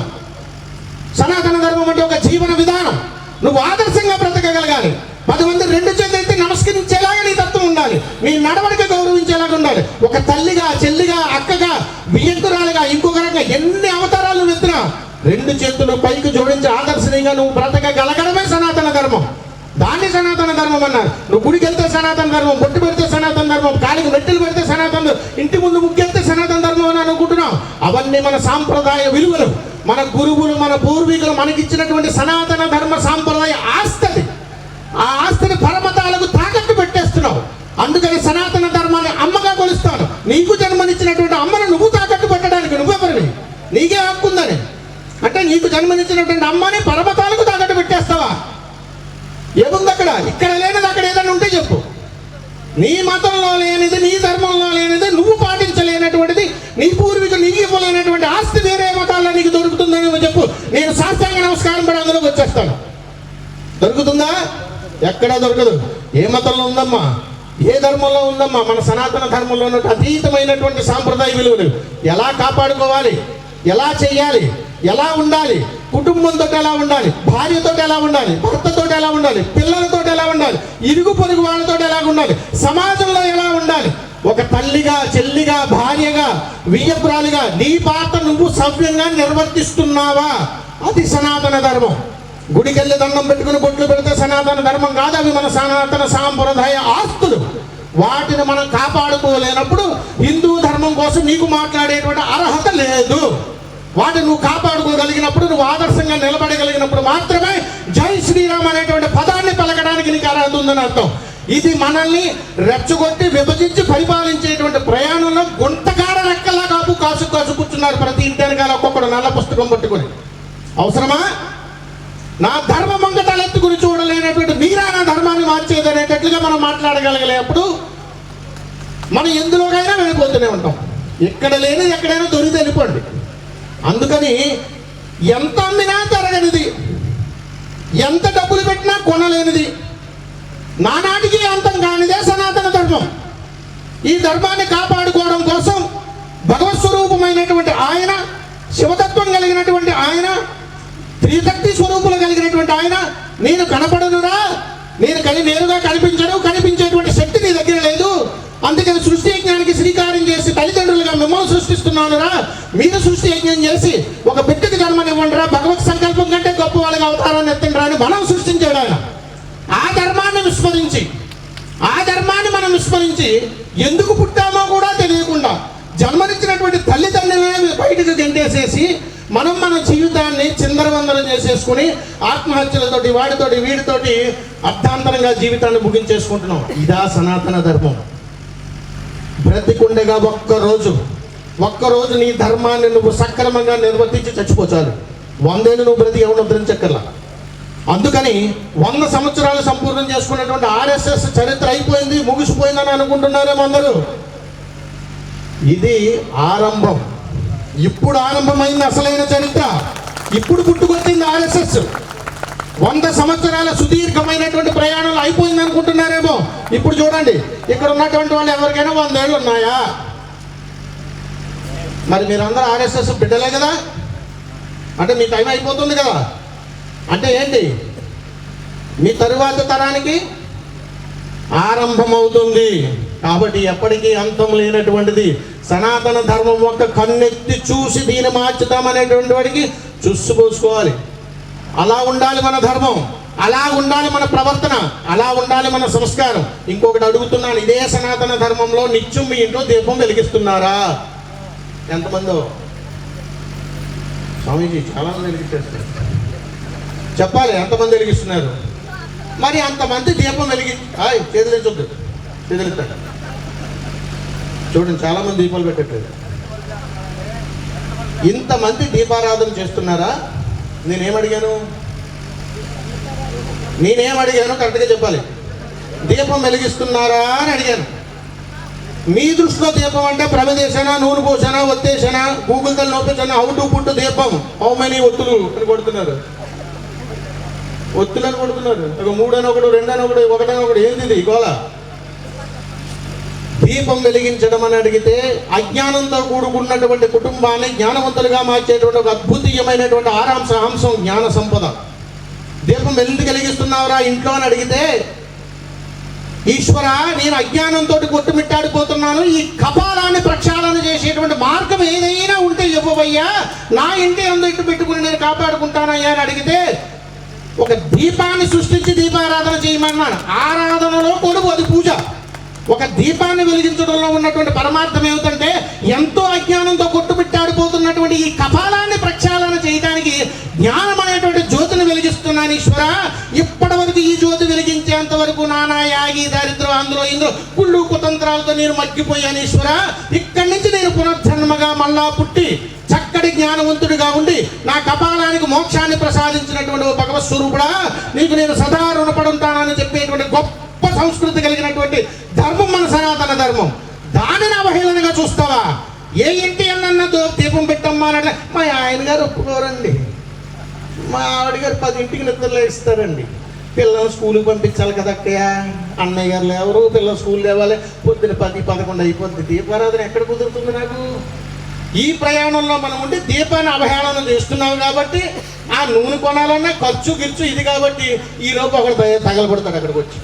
S2: సనాతన ధర్మం అంటే ఒక జీవన విధానం. నువ్వు ఆదర్శంగా బ్రతకగలగాలి. 10 మంది 2 చేతులు ఎత్తి నమస్కరించేలాగా నీ తత్వం ఉండాలి. నీ నడవడిక గౌరవించేలాగా ఉండాలి. ఒక తల్లిగా, చెల్లిగా, అక్కగా, వియంకురాలుగా, ఇంకొక రకంగా ఎన్ని అవతారాలు ఎత్తినా 2 చేతులు పైకి జోడించి ఆదర్శనీయంగా నువ్వు బ్రతకగలగడమే సనాతన ధర్మం. దాన్ని సనాతన ధర్మం అన్నారు. నువ్వు గుడికి వెళ్తే సనాతన ధర్మం, బొట్టు పెడితే సనాతన ధర్మం, కాలికి మెట్టెలు పెడితే సనాతన, ఇంటి ముందు ముగ్గెళ్తే సనాతన ధర్మం అని అనుకుంటున్నాం. అవన్నీ మన సాంప్రదాయ విలువలు, మన గురువులు, మన పూర్వీకులు మనకిచ్చినటువంటి సనాతన ధర్మ సాంప్రదాయ ఆస్తి. ఆ ఆస్తిని పరమతాలకు తాకట్టు పెట్టేస్తున్నావు. అందుకని సనాతన ధర్మాన్ని అమ్మగా కొలుస్తాను. నీకు జన్మనిచ్చినటువంటి అమ్మను నువ్వు తాకట్టు పెట్టడానికి నువ్వెవరివి? నీకే హక్కుందని అంటే నీకు జన్మనిచ్చినటువంటి అమ్మని పర్వతాలకు తాకట్టు పెట్టేస్తావా? ఏముంది అక్కడ? ఇక్కడ లేనిది అక్కడ ఏదైనా ఉంటే చెప్పు. నీ మతంలో లేనిది, నీ ధర్మంలో లేనిది, నువ్వు పాటించలేనటువంటిది, నీ పూర్వీకులు నీకు ఇవ్వలేనటువంటి ఆస్తి వేరే మతాల్లో నీకు దొరుకుతుందని నువ్వు చెప్పు. నేను సాష్టాంగ నమస్కారం పడి అందులోకి వచ్చేస్తాను. దొరుకుతుందా? ఎక్కడా దొరకదు. ఏ మతంలో ఉందమ్మా? ఏ ధర్మంలో ఉందమ్మా? మన సనాతన ధర్మంలో ఉన్నట్టు అతీతమైనటువంటి సాంప్రదాయ విలువలు ఎలా కాపాడుకోవాలి, ఎలా చేయాలి, ఎలా ఉండాలి, కుటుంబంతో ఎలా ఉండాలి, భార్యతో ఎలా ఉండాలి, భర్తతో ఎలా ఉండాలి, పిల్లలతో ఎలా ఉండాలి, ఇరుగు పొరుగు వాళ్ళతో ఎలా ఉండాలి, సమాజంలో ఎలా ఉండాలి, ఒక తల్లిగా, చెల్లిగా, భార్యగా, వియ్యపురాలిగా నీ పాత్ర నువ్వు సవ్యంగా నిర్వర్తిస్తున్నావా? అది సనాతన ధర్మం. గుడికెళ్ళి దండం పెట్టుకుని బొట్లు పెడితే సనాతన ధర్మం కాదు. అవి మన సనాతన సాంప్రదాయ ఆస్తులు. వాటిని మనం కాపాడుకోలేనప్పుడు హిందూ ధర్మం కోసం నీకు మాట్లాడేటువంటి అర్హత లేదు. వాటిని నువ్వు కాపాడుకోగలిగినప్పుడు, నువ్వు ఆదర్శంగా నిలబడగలిగినప్పుడు మాత్రమే జై శ్రీరామ్ అనేటువంటి పదాన్ని పలకడానికి నీకు అర్హత ఉందని అర్థం. ఇది మనల్ని రెచ్చగొట్టి విభజించి పరిపాలించేటువంటి ప్రయాణంలో గుంటకార రెక్కల్లా కాసు కూర్చున్నారు ప్రతి ఇంటి వెనకాల ఒక్కొక్కడు నల్ల పుస్తకం పట్టుకొని. అవసరమా? నా ధర్మం మంగతలెత్తుకుని చూడలేనటువంటి మీరా నా ధర్మాన్ని మార్చేది అనేటట్లుగా మనం మాట్లాడగలిగేప్పుడు మనం ఎందులోకైనా వెళ్ళిపోతూనే ఉంటాం. ఎక్కడ లేని ఎక్కడైనా దొరికి వెళ్ళిపోండి. అందుకని ఎంత అమ్మినా తరగనిది, ఎంత డబ్బులు పెట్టినా కొనలేనిది, నానాటికి అంతం కానిదే సనాతన ధర్మం. ఈ ధర్మాన్ని కాపాడుకోవడం కోసం భగవత్ స్వరూపమైనటువంటి ఆయన, శివతత్వం కలిగినటువంటి ఆయన, త్రిశక్తి స్వరూపులు కలిగినటువంటి ఆయన, నేను కనపడనురా, నేరుగా కనిపించేటువంటి శక్తి నీ దగ్గర లేదు, అందుకని సృష్టి యజ్ఞానికి శ్రీకారం చేసి తల్లిదండ్రులుగా మిమ్మల్ని సృష్టిస్తున్నానురా, మీరు సృష్టి యజ్ఞం చేసి ఒక బిడ్డకి జన్మనివ్వండిరా, భగవత్ సంకల్పం కంటే గొప్ప వాళ్ళకి అవతారాన్ని ఎత్తండిరా అని మనం సృష్టించాడు ఆయన. ఆ ధర్మాన్ని మనం విస్మరించి ఎందుకు పుట్టామో కూడా తెలియకుండా జన్మనిచ్చినటువంటి తల్లిదండ్రులనే బయటకు గంటేసేసి మన జీవితాన్ని చిందరవందరం చేసేసుకుని ఆత్మహత్యలతోటి వీడితోటి అర్థాంతరంగా జీవితాన్ని ముగించేసుకుంటున్నాం. ఇదా సనాతన ధర్మం? బ్రతికుండగా ఒక్కరోజు నీ ధర్మాన్ని నువ్వు సక్రమంగా నిర్వర్తించి చచ్చిపోచాలి. 100 ఏళ్ళు నువ్వు బ్రతికి ఎవరు ఉద్ధరించక్కర్లా. అందుకని 100 సంవత్సరాలు సంపూర్ణం చేసుకున్నటువంటి ఆర్ఎస్ఎస్ చరిత్ర అయిపోయింది, ముగిసిపోయిందని అనుకుంటున్నారేమో అందరూ. ఇది ఆరంభం. ఇప్పుడు ఆరంభమైంది అసలైన చరిత్ర. ఇప్పుడు పుట్టుకొచ్చింది ఆర్ఎస్ఎస్. 100 సంవత్సరాల సుదీర్ఘమైనటువంటి ప్రయాణాలు అయిపోయింది అనుకుంటున్నారేమో. ఇప్పుడు చూడండి, ఇక్కడ ఉన్నటువంటి వాళ్ళు ఎవరికైనా 100 ఏళ్ళు ఉన్నాయా? మరి మీరందరూ ఆర్ఎస్ఎస్ బిడ్డలే కదా, అంటే మీ టైం అయిపోతుంది కదా. అంటే ఏంటి? మీ తరువాత తరానికి ఆరంభమవుతుంది. కాబట్టి ఎప్పటికీ అంతం లేనటువంటిది సనాతన ధర్మం. ఒక కన్నెత్తి చూసి దీన్ని మార్చుతామనేటువంటి వాడికి చూసుకోవాలి. అలా ఉండాలి మన ధర్మం, అలా ఉండాలి మన ప్రవర్తన, అలా ఉండాలి మన సంస్కారం. ఇంకొకటి అడుగుతున్నాను, ఇదే సనాతన ధర్మంలో నిత్యం మీ ఇంట్లో దీపం వెలిగిస్తున్నారా? ఎంతమందో? స్వామీజీ చాలా మంది వెలిగించేస్తారు. చెప్పాలి ఎంతమంది వెలిగిస్తున్నారు. మరి అంతమంది దీపం చేతులించొద్దు, చేతులిస్తాడు. చూడండి, చాలా మంది దీపాలు పెట్టట్లేదు. ఇంతమంది దీపారాధన చేస్తున్నారా? నేనేమడిగాను కరెక్ట్గా చెప్పాలి. దీపం వెలిగిస్తున్నారా అని అడిగాను. మీ దృష్టిలో దీపం అంటే ప్రమిదేశానా, నూనె పోసానా, ఒత్తేసానా, గూగుల్ తల్లి నొప్పించానా, హౌ టు పుట్ దీపం, హౌ మెనీ ఒత్తులు అని కొడుతున్నారు. ఒత్తులని కొడుతున్నారు. 3 అని 1, 2 అని 1, 1 అని 1. ఏంది ఇది గోళ? దీపం వెలిగించడం అని అడిగితే అజ్ఞానంతో కూడుకున్నటువంటి కుటుంబాన్ని జ్ఞానవంతులుగా మార్చేటువంటి ఒక అద్భుతమైనటువంటి అంశం జ్ఞాన సంపద. దీపం ఎందుకు వెలిగిస్తున్నావురా ఇంట్లో అని అడిగితే, ఈశ్వర, నేను అజ్ఞానంతో కొట్టుమిట్టాడిపోతున్నాను, ఈ కపాలాన్ని ప్రక్షాళన చేసేటువంటి మార్గం ఏదైనా ఉంటే ఇవ్వవయ్యా, నా ఇంటి అందు ఇటు పెట్టుకుని నేను కాపాడుకుంటానయ్యా అని అడిగితే, ఒక దీపాన్ని సృష్టించి దీపారాధన చేయమన్నాను. ఆరాధనలో కొడుకు అది పూజ. ఒక దీపాన్ని వెలిగించడంలో ఉన్నటువంటి పరమార్థం ఏమిటంటే, ఎంతో అజ్ఞానంతో కొట్టుమిట్టాడిపోతున్నటువంటి ఈ కపాలాన్ని ప్రక్షాళన చేయడానికి జ్ఞానం అనేటువంటి జ్యోతిని వెలిగిస్తున్నాను ఈశ్వర. ఇప్పటి వరకు ఈ జ్యోతి వెలిగించేంత వరకు నానా యాగి దారిద్రం అందులో ఇందులో కుళ్ళు కుతంత్రాలతో నేను మగ్గిపోయాను ఈశ్వర. ఇక్కడి నుంచి నేను పునర్జన్మగా మళ్ళా పుట్టి చక్కటి జ్ఞానవంతుడిగా ఉండి నా కపాలానికి మోక్షాన్ని ప్రసాదించినటువంటి భగవత్ స్వరూపుడా, నీకు నేను సదా రుణపడి ఉంటానని చెప్పేటువంటి గొప్ప సంస్కృతి కలిగినటువంటి ధర్మం మన సనాతన ధర్మం. దానిని అవహేళనగా చూస్తావా? ఏ ఇంటి అన్న దీపం పెట్టమ్మా అని, మా ఆయన గారు ఒప్పుకోరండి, మా ఆవిడ గారు 10 ఇంటికి నిద్రలో ఇస్తారండి, పిల్లలు స్కూల్కి పంపించాలి కదా అక్కయ్య, అన్నయ్య గారు లేవరు, పిల్లలు స్కూల్ లేవాలి, పొద్దున 10, 11 అయిపోద్ది, దీపారాధన ఎక్కడ కుదురుతుంది నాకు? ఈ ప్రయాణంలో మనం ఉండి దీపాన్ని అవహేళన చేస్తున్నాం కాబట్టి ఆ నూనె కొనాలన్నా ఖర్చు ఇది కాబట్టి ఈ లోపు ఒకటి తగలబడతాడు అక్కడికి వచ్చి,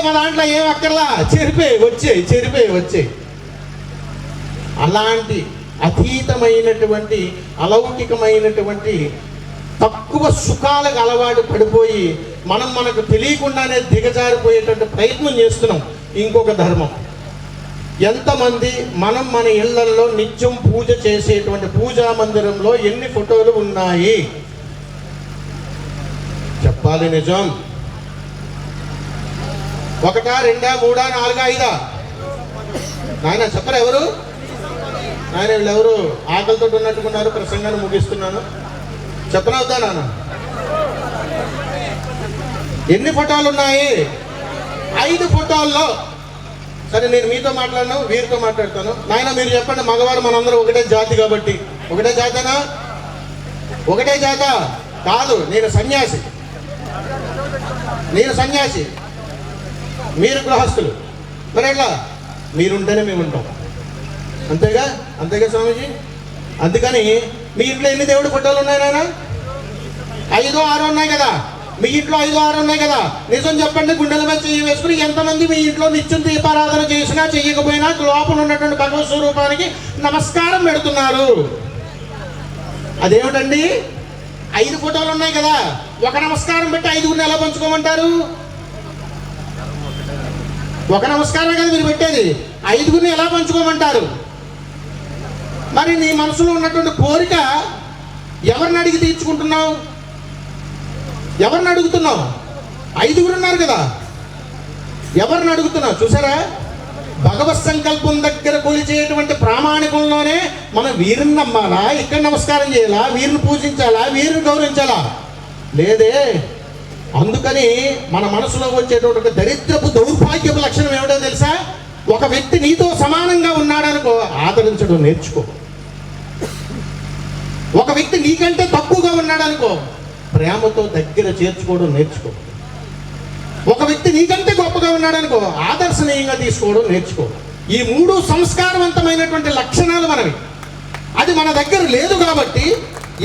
S2: మా దాంట్లో ఏం అక్కర్లా, చెరిపోయి వచ్చేయి. అలాంటి అతీతమైనటువంటి అలౌకికమైనటువంటి తక్కువ సుఖాలకు అలవాటు పడిపోయి మనకు తెలియకుండానే దిగజారిపోయేటువంటి ప్రయత్నం చేస్తున్నాం. ఇంకొక ధర్మం. ఎంతమంది మనం మన ఇళ్లల్లో నిత్యం పూజ చేసేటువంటి పూజా మందిరంలో ఎన్ని ఫోటోలు ఉన్నాయి చెప్పాలి నిజం. 1, 2, 3, 4, 5? నాయన చెప్పరు ఎవరు? నాయన వీళ్ళు ఎవరు ఆకలితో ఉన్నట్టుకున్నారు? ప్రసంగాన్ని ముగిస్తున్నాను. చెప్పనవుతా నాన్న, ఎన్ని ఫోటోలు ఉన్నాయి? 5 ఫోటోల్లో. సరే, నేను మీతో మాట్లాడను, వీరితో మాట్లాడతాను. నాయన మీరు చెప్పండి, మగవారు మనందరూ ఒకటే జాతి కాబట్టి. ఒకటే జాతనా? ఒకటే జాత కాదు. నేను సన్యాసి, మీరు గృహస్థులు. మరి ఎట్లా? మీరుంటేనే మేము ఉంటాం. అంతేగా స్వామీజీ. అందుకని మీ ఇంట్లో ఎన్ని దేవుడి ఫోటోలు ఉన్నాయి నాయన? 5, 6 ఉన్నాయి కదా. మీ ఇంట్లో 5, 6 ఉన్నాయి కదా. నిజం చెప్పండి, గుండెల మీద చెయ్యి వేసుకుని ఎంతమంది మీ ఇంట్లో నిత్యం దీపారాధన చేసినా చెయ్యకపోయినా లోపల ఉన్నటువంటి భగవత్ స్వరూపానికి నమస్కారం పెడుతున్నారు? అదేమిటండి? 5 ఫోటోలు ఉన్నాయి కదా. ఒక నమస్కారం పెట్టి 5గురిని ఎలా పంచుకోమంటారు? ఒక నమస్కారం కదా మీరు పెట్టేది, 5గురిని ఎలా పంచుకోమంటారు? మరి నీ మనసులో ఉన్నటువంటి కోరిక ఎవరిని అడిగి తీర్చుకుంటున్నావు? ఎవరిని అడుగుతున్నావు? 5గురు ఉన్నారు కదా, ఎవరిని అడుగుతున్నావు? చూసారా, భగవత్ సంకల్పం దగ్గర కొలిచేటువంటి ప్రామాణికంలోనే మనం వీరిని నమ్మాలా, ఇక్కడ నమస్కారం చేయాలా, వీరిని పూజించాలా, వీరిని గౌరవించాలా? లేదే. అందుకని మన మనసులో వచ్చేటువంటి దరిద్రపు దౌర్భాగ్యపు లక్షణం ఏమిటో తెలుసా? ఒక వ్యక్తి నీతో సమానంగా ఉన్నాడనుకో, ఆదరించడం నేర్చుకో. ఒక వ్యక్తి నీకంటే తక్కువగా ఉన్నాడనుకో, ప్రేమతో దగ్గర చేర్చుకోవడం నేర్చుకో. ఒక వ్యక్తి నీకంటే గొప్పగా ఉన్నాడనుకో, ఆదర్శనీయంగా తీసుకోవడం నేర్చుకో. ఈ 3 సంస్కారవంతమైనటువంటి లక్షణాలు మనవి. అది మన దగ్గర లేదు కాబట్టి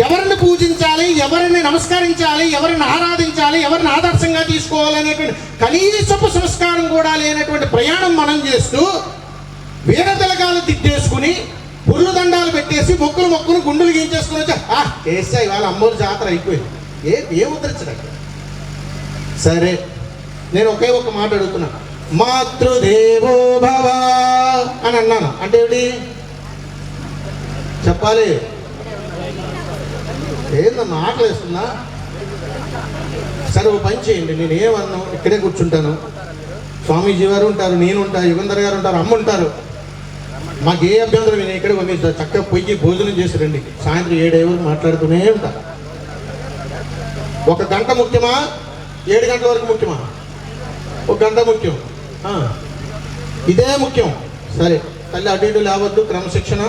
S2: ఎవరిని పూజించాలి, ఎవరిని నమస్కరించాలి, ఎవరిని ఆరాధించాలి, ఎవరిని ఆదర్శంగా తీసుకోవాలనేటువంటి కనీసపు సంస్కారం కూడా లేనటువంటి ప్రయాణం మనం చేస్తూ వీర తిలకాలు తిట్టేసుకుని పుర్లు దండాలు పెట్టేసి మొక్కులు గుండెలు గీంచేసుకుని వచ్చా చేసా ఇవాళ అమ్మోరు జాతర అయిపోయింది. ఏ ఉద్ధరించడానికి? సరే, నేను ఒకే ఒక మాట అడుగుతున్నా. మాతృదేవో భవ అని అన్నాను అంటే ఏమిటి చెప్పాలి? ఏందన్నా ఆకలి వేస్తుందా? సరే, ఓ పని చేయండి, నేను ఏమన్నా ఇక్కడే కూర్చుంటాను. స్వామీజీ గారు ఉంటారు, నేను ఉంటాను, యుగంధర్ గారు ఉంటారు, అమ్మ ఉంటారు. మాకు ఏ అభ్యంతరం నేను ఇక్కడే పంపిస్తాను. చక్కగా పొయ్యి భోజనం చేసి రండి. సాయంత్రం 7 వరకు మాట్లాడుతూనే ఉంటా. 1 గంట ముఖ్యమా, 7 గంటల వరకు ముఖ్యమా? 1 గంట ముఖ్యం. ఇదే ముఖ్యం. సరే, తల్లి అటు ఇటు లేవద్దు, క్రమశిక్షణ,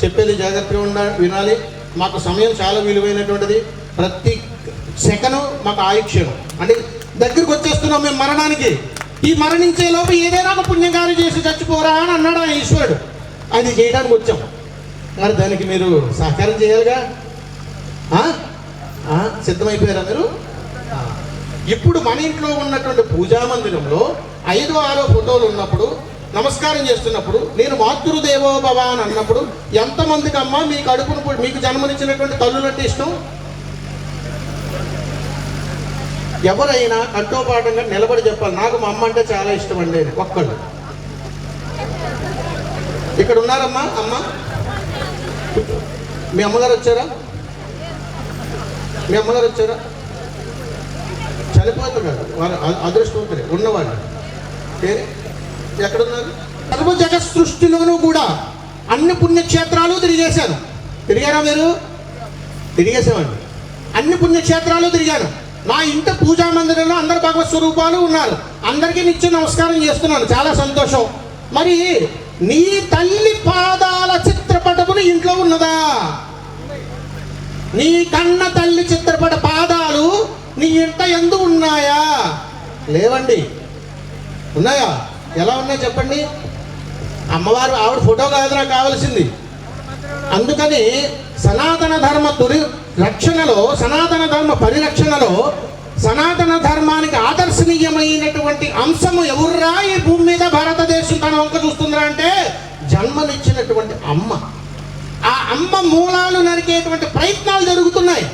S2: చెప్పేది జాగ్రత్తగా వినాలి. మాకు సమయం చాలా విలువైనటువంటిది. ప్రతి సెకను మాకు ఆయుక్షణం. అంటే దగ్గరికి వచ్చేస్తున్నాం మేము మరణానికి. ఈ మరణించే లోపు ఏదైనా ఒక పుణ్యకార్యం చేసి చచ్చిపోరా అని అన్నాడు ఆ ఈశ్వరుడు. అది చేయడానికి వచ్చాం. మరి దానికి మీరు సహకారం చేయాలిగా. సిద్ధమైపోయారా మీరు? ఇప్పుడు మన ఇంట్లో ఉన్నటువంటి పూజా మందిరంలో 5, 6 ఫోటోలు ఉన్నప్పుడు, నమస్కారం చేస్తున్నప్పుడు, నేను మాతృదేవో భవ అని అన్నప్పుడు ఎంతమందికి అమ్మ మీ కడుపును మీకు జన్మనిచ్చినటువంటి తల్లులంటే ఇష్టం? ఎవరైనా కంఠోపాఠంగా నిలబడి చెప్పాలి, నాకు మా అమ్మ అంటే చాలా ఇష్టం అండి. ఒక్కళ్ళు ఇక్కడ ఉన్నారమ్మా? అమ్మ, మీ అమ్మగారు వచ్చారా? మీ అమ్మగారు వచ్చారా? చనిపోతున్నారు వారు, అదృష్టవంతులే ఉన్నవాళ్ళు. ఎక్కడున్నారు? సర్వ జగత్ సృష్టిలోనూ కూడా అన్ని పుణ్యక్షేత్రాలు తిరిగేశాను. తిరిగారా మీరు? తిరిగేసామండి. అన్ని పుణ్యక్షేత్రాలు తిరిగాను. నా ఇంటి పూజా మందిరంలో అందరు భగవత్ స్వరూపాలు ఉన్నారు. అందరికీ నిత్యం నమస్కారం చేస్తున్నాను, చాలా సంతోషం. మరి నీ తల్లి పాదాల చిత్రపటములు ఇంట్లో ఉన్నదా? నీ కన్న తల్లి చిత్రపట పాదాలు నీ ఇంట ఎందు ఉన్నాయా? లేవండి. ఉన్నాయా? ఎలా ఉన్నాయి చెప్పండి? అమ్మవారు ఆవిడ ఫోటో కాదు నాకు కావలసింది. అందుకని సనాతన ధర్మ రక్షణలో, సనాతన ధర్మ పరిరక్షణలో, సనాతన ధర్మానికి ఆదర్శనీయమైనటువంటి అంశము ఎవర్రా ఈ భూమి మీద భారతదేశం తన వంక చూస్తుందిరా అంటే జన్మనిచ్చినటువంటి అమ్మ. ఆ అమ్మ మూలాలు నరికేటువంటి ప్రయత్నాలు జరుగుతున్నాయి.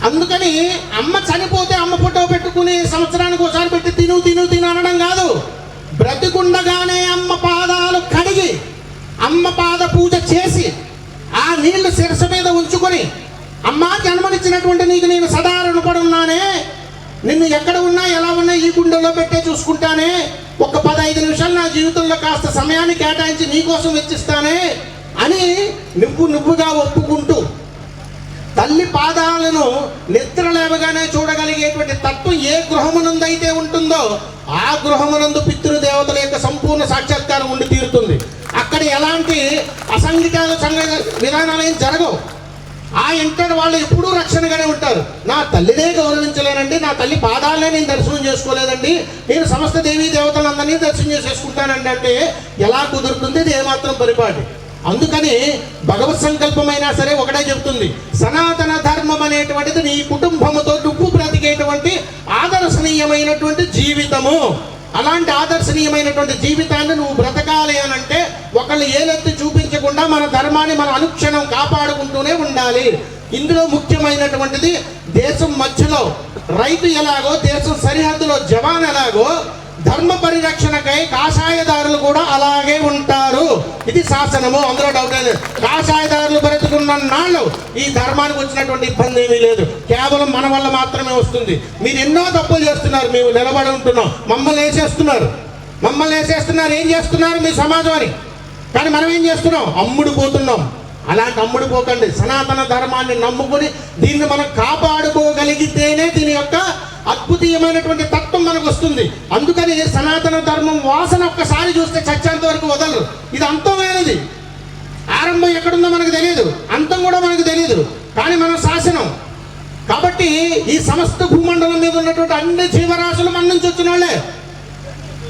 S2: అందుకని అమ్మ చనిపోతే అమ్మ ఫోటో పెట్టుకుని సంవత్సరానికి ఒకసారి పెట్టి తిను అనడం కాదు.
S3: బ్రతికుండగానే అమ్మ పాదాలు కడిగి అమ్మ పాద పూజ చేసి ఆ నీళ్లు శిరస్సు మీద ఉంచుకొని, అమ్మా జన్మనిచ్చినటువంటి నీకు నేను సదా రుణపడి ఉన్నానే, నిన్ను ఎక్కడ ఉన్నా ఎలా ఉన్నా ఈ గుండెలో పెట్టే చూసుకుంటానే, ఒక 15 నిమిషాలు నా జీవితంలో కాస్త సమయాన్ని కేటాయించి నీకోసం వెచ్చిస్తానే అని నువ్వుగా ఒప్పుకుంటూ తల్లి పాదాలను నిద్ర లేవగానే చూడగలిగేటువంటి తత్వం ఏ గృహమునందైతే ఉంటుందో ఆ గృహమునందు పితృదేవతల యొక్క సంపూర్ణ సాక్షాత్కారం ఉండి తీరుతుంది. అక్కడ ఎలాంటి అసంఘిక విధానాలు ఏం జరగవు. ఆ ఇంటర్ వాళ్ళు ఎప్పుడూ రక్షణగానే ఉంటారు. నా తల్లినే గౌరవించలేనండి, నా తల్లి పాదాలనే నేను దర్శనం చేసుకోలేదండి, నేను సమస్త దేవీ దేవతలందరినీ దర్శనం చేసుకుంటానండి అంటే ఎలా కుదురుతుంది? ఇది ఏమాత్రం పరిపాటి. అందుకని భగవత్ సంకల్పమైనా సరే ఒకటే చెప్తుంది, సనాతన ధర్మం అనేటువంటిది నీ కుటుంబముతో నువ్వు బ్రతికేటువంటి ఆదర్శనీయమైనటువంటి జీవితము. అలాంటి ఆదర్శనీయమైనటువంటి జీవితాన్ని నువ్వు బ్రతకాలి అని అంటే ఒకళ్ళు ఏలెత్తి చూపించకుండా మన ధర్మాన్ని మనం అనుక్షణం కాపాడుకుంటూనే ఉండాలి. ఇందులో ముఖ్యమైనటువంటిది దేశం మధ్యలో రైతు ఎలాగో, దేశం సరిహద్దులో జవాన్ ఎలాగో, ధర్మ పరిరక్షణకై కాషాయదారులు కూడా అలాగే ఉంటారు. ఇది శాసనము, అందులో డౌట్ లేదు. కాషాయదారులు బ్రతుకున్న నాళ్ళు ఈ ధర్మానికి వచ్చినటువంటి ఇబ్బంది ఏమీ లేదు. కేవలం మన వల్ల మాత్రమే వస్తుంది. మీరు ఎన్నో తప్పులు చేస్తున్నారు, మేము నిలబడి ఉంటున్నాం, మమ్మల్ని వేసేస్తున్నారు. ఏం చేస్తున్నారు మీ సమాజం అని? కానీ మనం ఏం చేస్తున్నాం? అమ్ముడు పోతున్నాం. అలాంటి అమ్ముడు పోకండి. సనాతన ధర్మాన్ని నమ్ముకొని దీన్ని మనం కాపాడుకోగలిగితేనే దీని యొక్క అద్భుతీయమైనటువంటి తత్వం మనకు వస్తుంది. అందుకని సనాతన ధర్మం వాసన ఒక్కసారి చూస్తే చచ్చేంత వరకు వదలరు. ఇది అంతమైనది. ఆరంభం ఎక్కడుందో మనకు తెలియదు, అంతం కూడా మనకు తెలియదు, కానీ మనం శాసనం. కాబట్టి ఈ సమస్త భూమండలం మీద ఉన్నటువంటి అన్ని జీవరాశులు మన నుంచి వచ్చిన వాళ్ళే.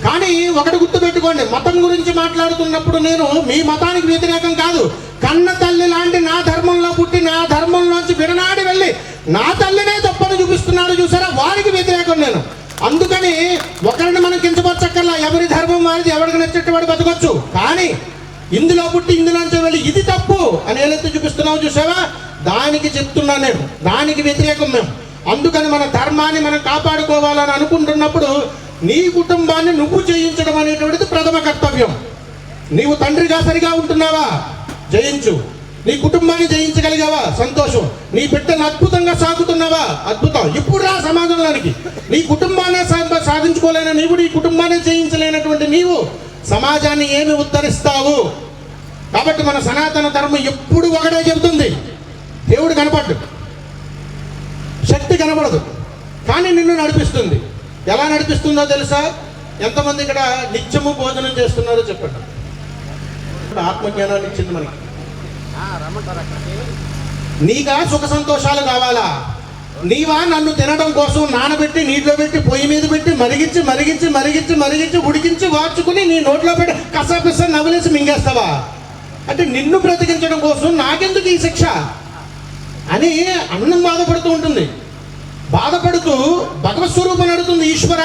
S3: కానీ ఒకటి గుర్తుపెట్టుకోండి, మతం గురించి మాట్లాడుతున్నప్పుడు నేను మీ మతానికి వ్యతిరేకం కాదు. కన్న తల్లి లాంటి నా ధర్మంలో పుట్టి నా ధర్మంలోంచి విడనాడి వెళ్ళి నా తల్లినే తప్పని చూపిస్తున్నాడు చూసారా, వారికి వ్యతిరేకం నేను. అందుకని ఒకరిని మనం కించపరచక్కర్లా. ఎవరి ధర్మం వారిది, ఎవరికి నచ్చేట్టు వాడు బతకొచ్చు. కానీ ఇందులో పుట్టి ఇందులోంచి వెళ్ళి ఇది తప్పు అని ఏలెత్తి చూపిస్తున్నావు చూసావా, దానికి చెప్తున్నాను నేను, దానికి వ్యతిరేకం మేము. అందుకని మన ధర్మాన్ని మనం కాపాడుకోవాలని అనుకుంటున్నప్పుడు నీ కుటుంబాన్ని నువ్వు జయించడం అనేటువంటిది ప్రథమ కర్తవ్యం. నీవు తండ్రిగా సరిగా ఉంటున్నావా, జయించు. నీ కుటుంబాన్ని జయించగలిగావా, సంతోషం. నీ బిడ్డను అద్భుతంగా సాగుతున్నావా, అద్భుతం. ఇప్పుడు రా సమాజంలోనికి. నీ కుటుంబాన్ని సాధించుకోలేని నీవు, నీ కుటుంబాన్ని జయించలేనటువంటి నీవు సమాజాన్ని ఏమి ఉద్ధరిస్తావు? కాబట్టి మన సనాతన ధర్మం ఎప్పుడు ఒకటే చెబుతుంది, దేవుడు కనపడ్డు, శక్తి కనపడదు, కానీ నిన్ను నడిపిస్తుంది. ఎలా నడిపిస్తుందో తెలుసా? ఎంతమంది ఇక్కడ నిత్యము భోజనం చేస్తున్నారో చెప్పండి. ఆత్మజ్ఞానాన్ని ఇచ్చింది మనకి. నీకా సుఖ సంతోషాలు కావాలా? నీవా నన్ను తినడం కోసం నానబెట్టి నీటిలో పెట్టి పొయ్యి మీద పెట్టి మరిగించి మరిగించి మరిగించి మరిగించి ఉడికించి వార్చుకుని నీ నోట్లో పెట్టి కసపిస నవ్వులేసి మింగేస్తావా? అంటే నిన్ను బ్రతికించడం కోసం నాకెందుకు ఈ శిక్ష అని అన్నం బాధపడుతూ ఉంటుంది. బాధపడుతూ భగవత్ స్వరూపం అడుగుతుంది, ఈశ్వర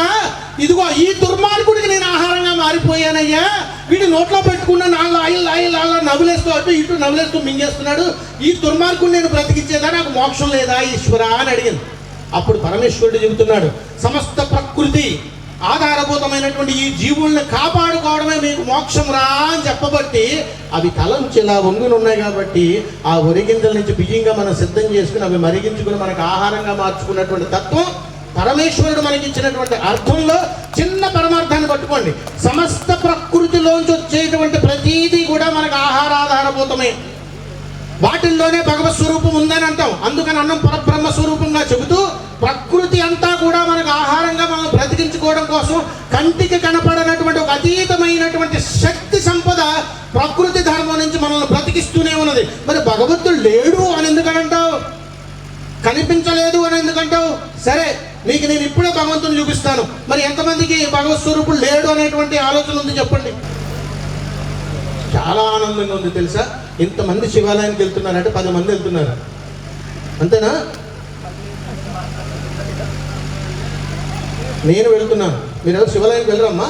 S3: ఇదిగో ఈ దుర్మార్గుడికి నేను ఆహారంగా మారిపోయానయ్యా, వీడి నోట్లో పెట్టుకున్న నాలుగు ఆయిల్ నవ్వులేస్తూ అటు ఇటు నవ్వులేస్తూ మింగేస్తున్నాడు, ఈ దుర్మార్గుడు నేను బ్రతికించేదా, నాకు మోక్షం లేదా ఈశ్వర అని అడిగింది. అప్పుడు పరమేశ్వరుడు చెబుతున్నాడు, సమస్త ప్రకృతి ఆధారభూతమైనటువంటి ఈ జీవుల్ని కాపాడుకోవడమే మీకు మోక్షం రా అని చెప్పబట్టి అవి తలంచి ఇలా వంగులు ఉన్నాయి కాబట్టి ఆ ఒరిగింజల నుంచి బియ్యంగా మనం సిద్ధం చేసుకుని అవి మరిగించుకుని మనకు ఆహారంగా మార్చుకున్నటువంటి తత్వం పరమేశ్వరుడు మనకి ఇచ్చినటువంటి అర్థంలో చిన్న పరమార్థాన్ని పట్టుకోండి. సమస్త ప్రకృతిలోంచి వచ్చేటువంటి ప్రతీది కూడా మనకు ఆహారాధారభూతమే. వాటిల్లోనే భగవత్ స్వరూపం ఉందని అంటాం. అందుకని అన్నం పరబ్రహ్మ స్వరూపంగా చెబుతూ ప్రకృతి అంతా కూడా మనకు ఆహారంగా మనం బ్రతికించుకోవడం కోసం కంటికి కనపడనటువంటి ఒక అతీతమైనటువంటి శక్తి సంపద ప్రకృతి ధర్మం నుంచి మనల్ని బ్రతికిస్తూనే ఉన్నది. మరి భగవంతుడు లేడు అని ఎందుకంటావు, కనిపించలేదు అని ఎందుకంటావు? సరే, మీకు నేను ఇప్పుడే భగవంతుని చూపిస్తాను. మరి ఎంతమందికి భగవత్ స్వరూపుడు లేడు అనేటువంటి ఆలోచన ఉంది చెప్పండి. చాలా ఆనందంగా ఉంది తెలుసా, ఇంతమంది శివాలయానికి వెళ్తున్నారంటే 10 మంది వెళ్తున్నారు, అంతేనా? నేను వెళ్తున్నాను, మీరు ఎవరు శివాలయానికి వెళ్ళరమ్మా?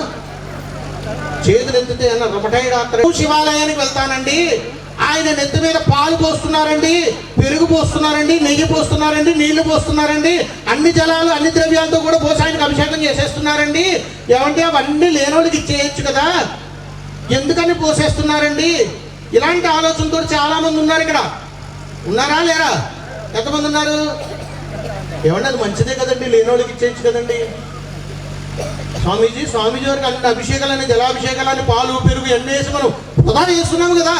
S3: చేతులు ఎత్తితే అన్న రొమటైడ్ డాక్టర్ శివాలయానికి వెళ్తానండి, ఆయన నెత్తి మీద పాలు పోస్తున్నారండి, పెరుగు పోస్తున్నారండి, నెయ్యి పోస్తున్నారండి, నీళ్లు పోస్తున్నారండి, అన్ని జలాలు అన్ని ద్రవ్యాలతో కూడా పోసి ఆయనకు అభిషేకం చేసేస్తున్నారండి. ఏమంటే అవన్నీ లేనోళ్ళకి ఇచ్చేయచ్చు కదా, ఎందుకని పోసేస్తున్నారండి? ఇలాంటి ఆలోచనతో చాలా మంది ఉన్నారు ఇక్కడ. ఉన్నారా లేరా? ఎంతమంది ఉన్నారు? ఏమన్నా అది మంచిదే కదండి, లేనోళ్ళకి ఇచ్చేయచ్చు కదండి. స్వామీజీ వారికి అన్ని అభిషేకాలని, జలాభిషేకాలని, పాలు పెరుగు ఎన్ని వేసి మనం వృధా చేస్తున్నాము కదా.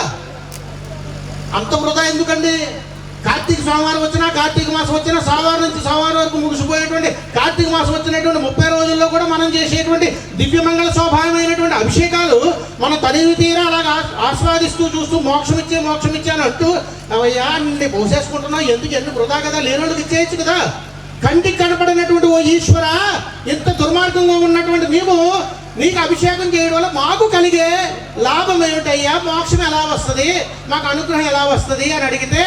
S3: అంత వృధా ఎందుకండి? కార్తీక సోమవారం వచ్చినా, కార్తీక మాసం వచ్చినా, సోమవారం నుంచి సోమవారం వరకు ముగిసిపోయేటువంటి కార్తీక మాసం వచ్చినటువంటి 30 రోజుల్లో కూడా మనం చేసేటువంటి దివ్యమంగళ శోభాయమైనటువంటి అభిషేకాలు మనం తనివి తీరా అలాగా ఆస్వాదిస్తూ చూస్తూ మోక్షం ఇచ్చే అని అంటూ అవయ్యా అన్ని పోసేసుకుంటున్నావు, ఎందుకు ఎన్ని వృధా కదా, లేనోళ్ళకి ఇచ్చేయచ్చు కదా. కంటికి కనపడినటువంటి ఓ ఈశ్వర, ఇంత దుర్మార్గంగా ఉన్నటువంటి మేము నీకు అభిషేకం చేయడం వల్ల మాకు కలిగే లాభం ఏమిటయ్యా, మోక్షం ఎలా వస్తుంది, మాకు అనుగ్రహం ఎలా వస్తుంది అని అడిగితే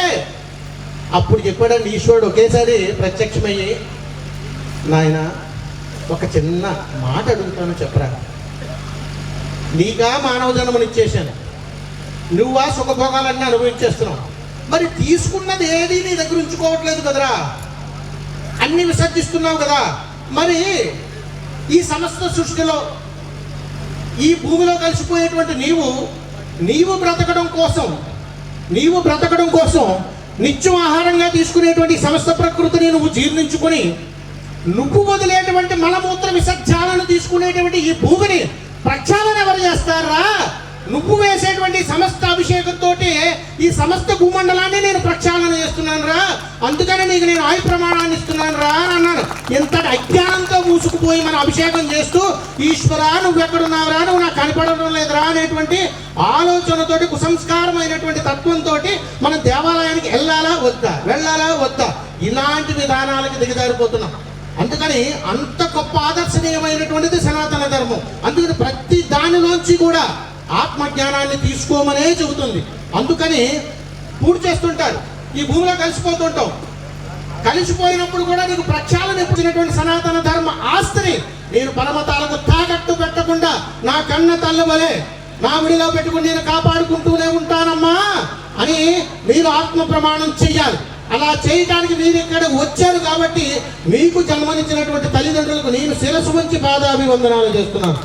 S3: అప్పుడు చెప్పాడండి ఈశ్వరుడు ఒకేసారి ప్రత్యక్షమయ్యి, నాయన ఒక చిన్న మాట అడుగుతాను చెప్పరా, నీకా మానవ జన్మనిచ్చేసాను, నువ్వా సుఖభోగాలన్నీ అనుభవించేస్తున్నావు, మరి తీసుకున్నది ఏది నీ దగ్గర ఉంచుకోవట్లేదు కదరా, అన్ని విసర్జిస్తున్నావు కదా, మరి ఈ సమస్త సృష్టిలో ఈ భూమిలో కలిసిపోయేటువంటి నీవు బ్రతకడం కోసం నిత్యం ఆహారంగా తీసుకునేటువంటి సమస్త ప్రకృతిని నువ్వు జీర్ణించుకొని నువ్వు వదిలేటువంటి మలమూత్ర విసర్జాలను తీసుకునేటువంటి ఈ భూమిని ప్రక్షాళన ఎవరు చేస్తారా? నువ్వు వేసేటువంటి సమస్త అభిషేకంతో ఈ సమస్త భూమండలాన్ని నేను ప్రక్షాళన చేస్తున్నాను రా, అందుకని నీకు నేను ఆయు ప్రమాణాన్ని ఇస్తున్నాను రా అని అన్నాను. ఇంతటి అజ్ఞానంతో మూసుకుపోయి మనం అభిషేకం చేస్తూ ఈశ్వరా నువ్వు ఎక్కడున్నావురా, నువ్వు నాకు కనపడడం లేదురా అనేటువంటి ఆలోచనతోటి, కుసంస్కారమైనటువంటి తత్వంతో మనం దేవాలయానికి వెళ్ళాలా వద్దా ఇలాంటి విధానాలకి దిగజారిపోతున్నాం. అందుకని అంత గొప్ప ఆదర్శనీయమైనటువంటిది సనాతన ధర్మం. అందుకని ప్రతి దానిలోంచి కూడా ఆత్మజ్ఞానాన్ని తీసుకోమనే చెబుతుంది. అందుకని పూర్తి చేస్తుంటారు, ఈ భూమిలో కలిసిపోతుంటాం, కలిసిపోయినప్పుడు కూడా నీకు ప్రక్షాళన ఎప్పుడినటువంటి సనాతన ధర్మ ఆస్తిని నేను పరమతాలకు తాకట్టు పెట్టకుండా నా కన్న తల్లవలే నా విడిలో పెట్టుకుని నేను కాపాడుకుంటూనే ఉంటానమ్మా అని మీరు ఆత్మ ప్రమాణం చెయ్యాలి. అలా చేయడానికి మీరు ఇక్కడ వచ్చారు కాబట్టి మీకు జన్మనిచ్చినటువంటి తల్లిదండ్రులకు నేను శిరస్సు వంచి పాదాభివందనాలు చేస్తున్నాను.